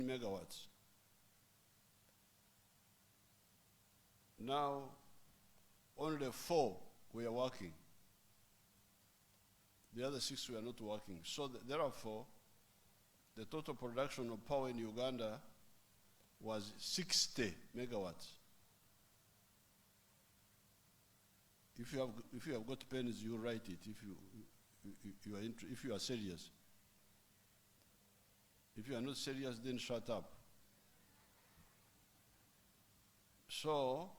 megawatts. Now, only 4 were working. The other 6 were not working. So therefore, the total production of power in Uganda was 60 megawatts. If you have got pens, you write it. If you are serious. If you are not serious, then shut up. So,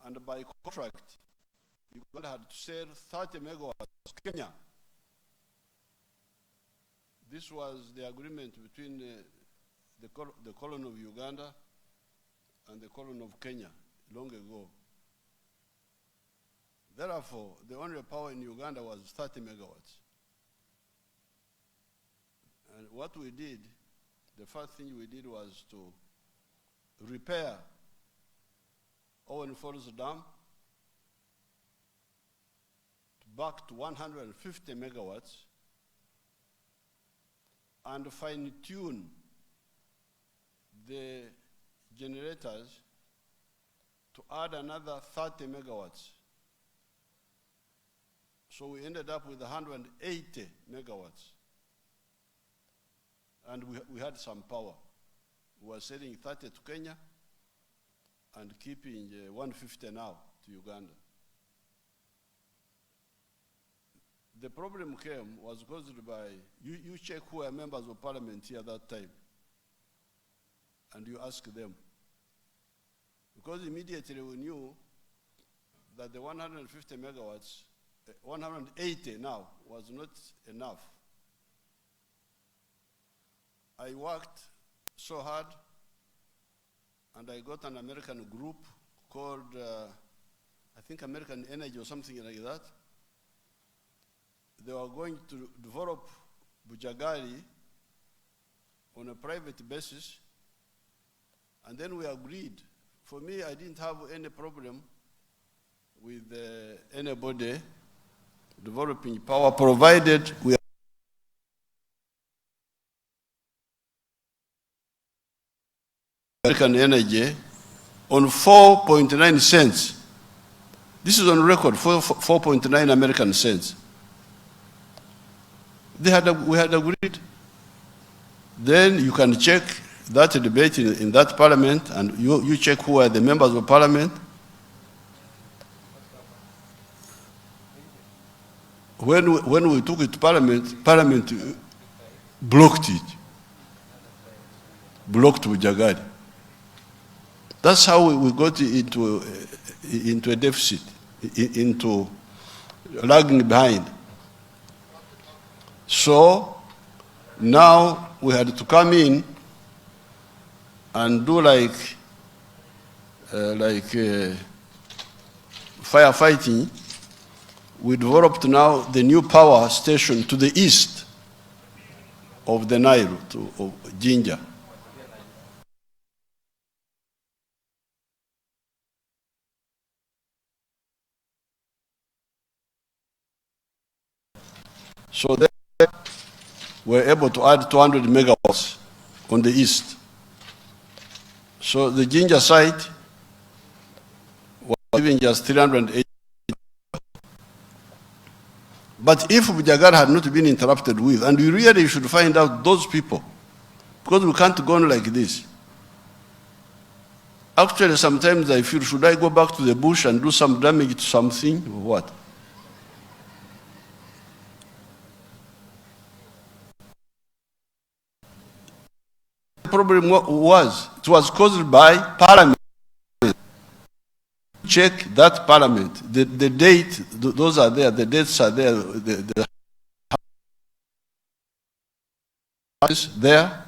and by contract, Uganda had to sell 30 megawatts to Kenya. This was the agreement between the colony of Uganda and the colony of Kenya long ago. Therefore, the only power in Uganda was 30 megawatts. And what we did, the first thing we did was to repair Owen Falls Dam back to 150 megawatts and fine-tune the generators to add another 30 megawatts. So we ended up with 180 megawatts. And we had some power. We were selling 30 to Kenya and keeping 150 now to Uganda. The problem was caused by, you check who are members of parliament here that time, and you ask them. Because immediately we knew that the 150 megawatts, 180 now, was not enough. I worked so hard, and I got an American group called, I think American Energy or something like that. They were going to develop Bujagali on a private basis, and then we agreed. For me, I didn't have any problem with anybody developing power, provided we American Energy on 4.9 cents. This is on record, 4.9 American cents. We had agreed. Then you can check that debate in that parliament, and you check who are the members of parliament. When we took it to parliament, parliament blocked it. Blocked Bujagali. That's how we got into a deficit, into lagging behind. So now we had to come in and do like firefighting. We developed now the new power station to the east of the Nile, of Jinja. So they were able to add 200 megawatts on the east. So the Jinja site was even just 380. But if Bujagali had not been interrupted with, and we really should find out those people, because we can't go on like this. Actually, sometimes I feel, should I go back to the bush and do some damage to something, or what? The problem was caused by parliament. Check that parliament. The date, those are there, the dates are there, the is there.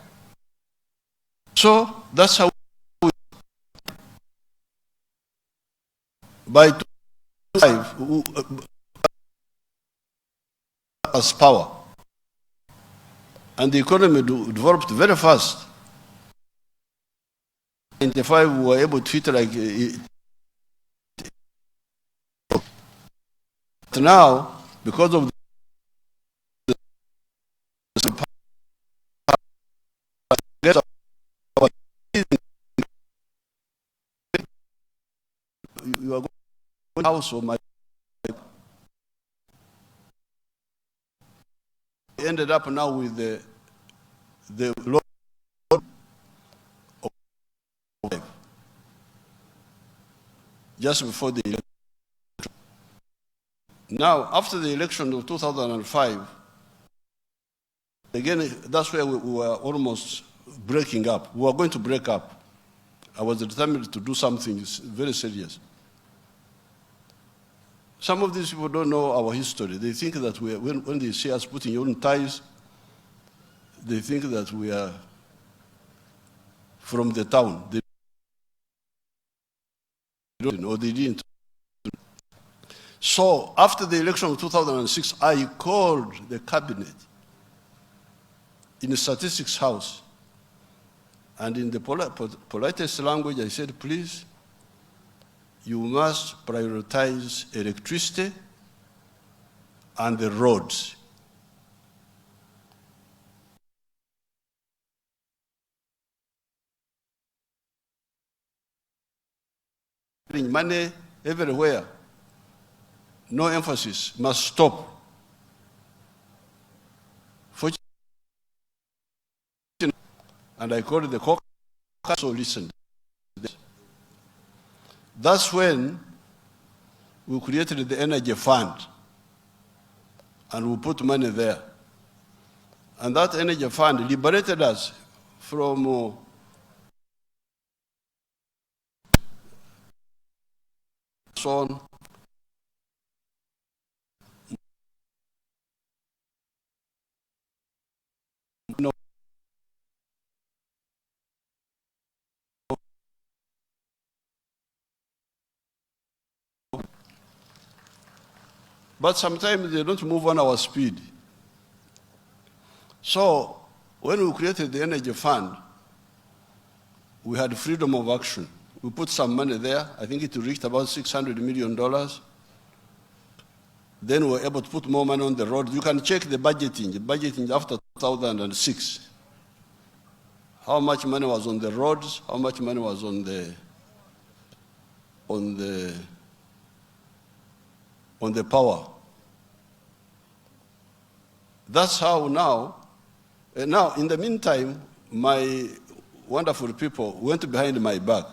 So that's how we, by 2005 as power. And the economy developed very fast. In 1995 we were able to hit like but now because of the you are going to the house of my ended up now with the law of just before the election. Now, after the election of 2005, again, that's where we were almost breaking up. We were going to break up. I was determined to do something very serious. Some of these people don't know our history. They think that when they see us putting on ties, they think that we are from the town. They don't, or they didn't. So after the election of 2006, I called the cabinet in the statistics house. And in the politest language, I said, please, you must prioritize electricity and the roads. Money everywhere, no emphasis, must stop. And I called the caucus, so listened. That's when we created the energy fund, and we put money there. And that energy fund liberated us from son. No. But sometimes they don't move on our speed. So when we created the energy fund, we had freedom of action. We put some money there. I think it reached about $600 million. Then we were able to put more money on the road. You can check the budgeting after 2006. How much money was on the roads, how much money was on the power. That's how now in the meantime, my wonderful people went behind my back.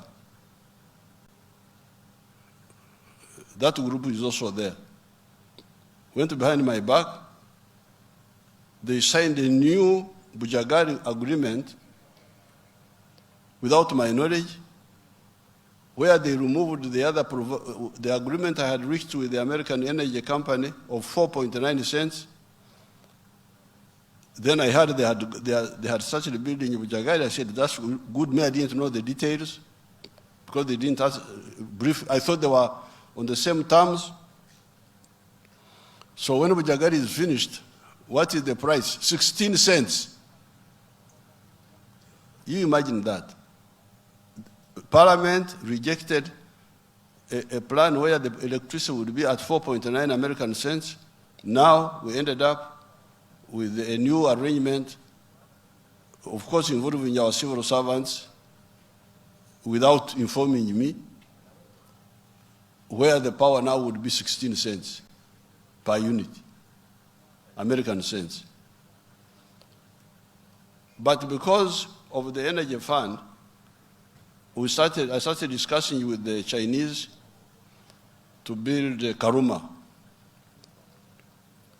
That group is also there. Went behind my back. They signed a new Bujagari agreement without my knowledge, where they removed the agreement I had reached with the American Energy Company of 4.9 cents. Then I heard they had started building in Bujagari. I said, that's good. Me, I didn't know the details because they didn't ask brief. I thought they were on the same terms. So when Bujagari is finished, what is the price? 16 cents. You imagine that. Parliament rejected a plan where the electricity would be at 4.9 American cents. Now we ended up with a new arrangement, of course involving our civil servants, without informing me, where the power now would be 16 cents per unit, American cents. But because of the energy fund, I started discussing with the Chinese to build Karuma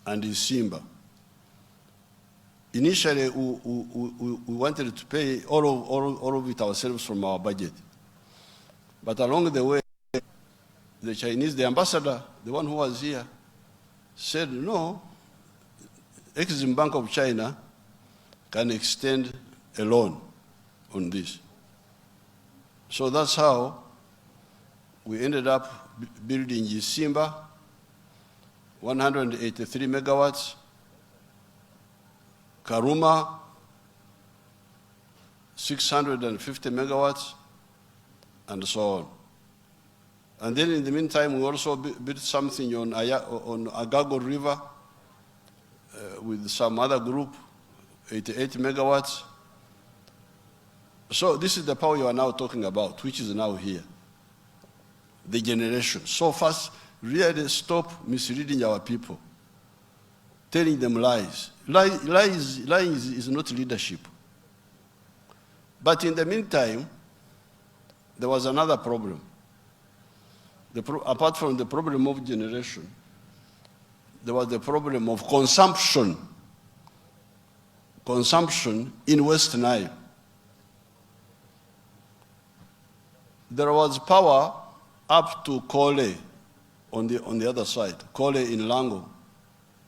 and Simba. Initially, we wanted to pay all of it ourselves from our budget. But along the way, the Chinese, the ambassador, the one who was here, said, no, Exim Bank of China can extend a loan on this. So that's how we ended up building Simba, 183 megawatts, Karuma, 650 megawatts, and so on. And then in the meantime, we also built something on Agago River with some other group, 88 megawatts. So this is the power you are now talking about, which is now here. The generation. So first, really stop misleading our people, telling them lies. Lying is not leadership. But in the meantime, there was another problem. Apart from the problem of generation, there was the problem of consumption. Consumption in West Nile. There was power up to Kole on the other side, Kole in Lango,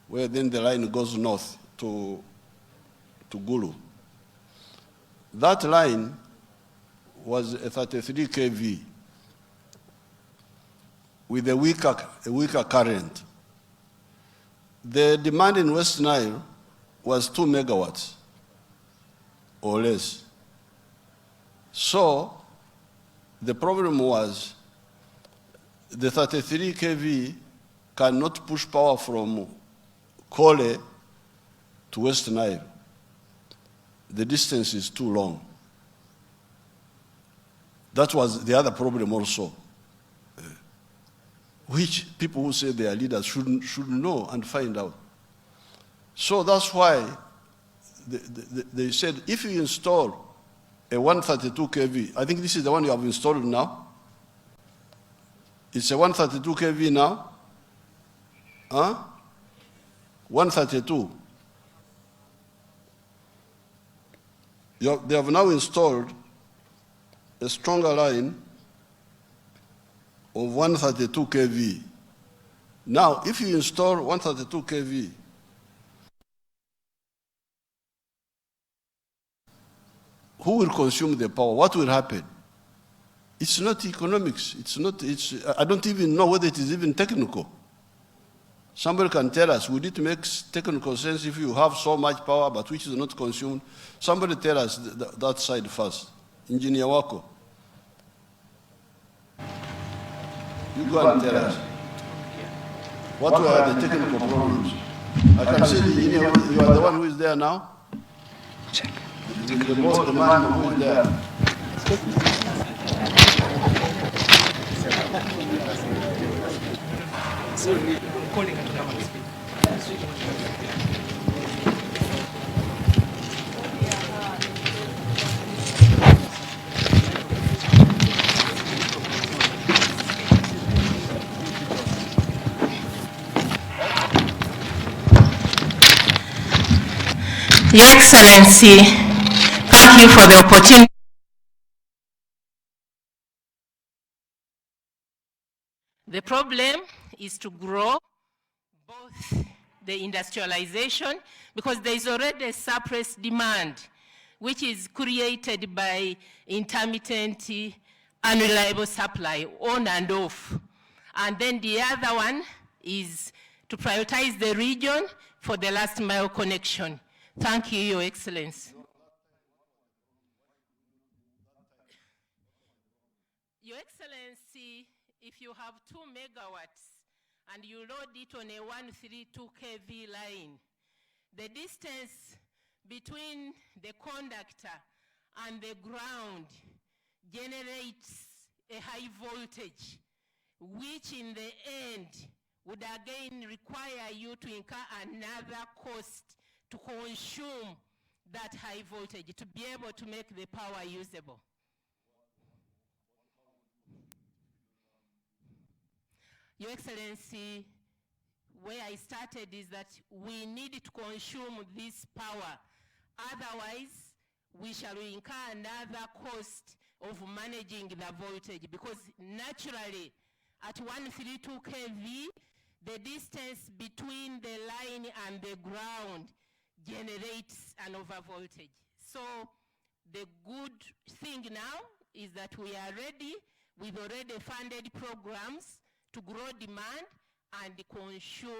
where then the line goes north to Gulu. That line was a 33 kV with a weaker current. The demand in West Nile was 2 megawatts or less. So the problem was the 33 kV cannot push power from Kole to West Nile. The distance is too long. That was the other problem also, which people who say they are leaders should know and find out. So that's why they said, if you install a 132 kV, I think this is the one you have installed now. It's a 132 kV now. Huh? 132. They have now installed a stronger line of 132 kV. Now, if you install 132 kV, who will consume the power? What will happen? It's not economics. I don't even know whether it is even technical. Somebody can tell us, would it make technical sense if you have so much power but which is not consumed? Somebody tell us that side first. Engineer Wako. You go and tell us. What were the technical problems? I can see the engineer, you are the one who is there now? Check. The man who is there. Your Excellency, thank you for the opportunity. The problem is to grow both the industrialization, because there is already a suppressed demand, which is created by intermittent, unreliable supply, on and off. And then the other one is to prioritize the region for the last mile connection. Thank you, Your Excellency. Your Excellency, if you have 2 megawatts and you load it on a 132 kV line, the distance between the conductor and the ground generates a high voltage, which in the end would again require you to incur another cost to consume that high voltage to be able to make the power usable. Your Excellency, where I started is that we need to consume this power. Otherwise, we shall incur another cost of managing the voltage, because naturally at 132 kV, the distance between the line and the ground generates an overvoltage. So the good thing now is that we are ready with already funded programs to grow demand and consume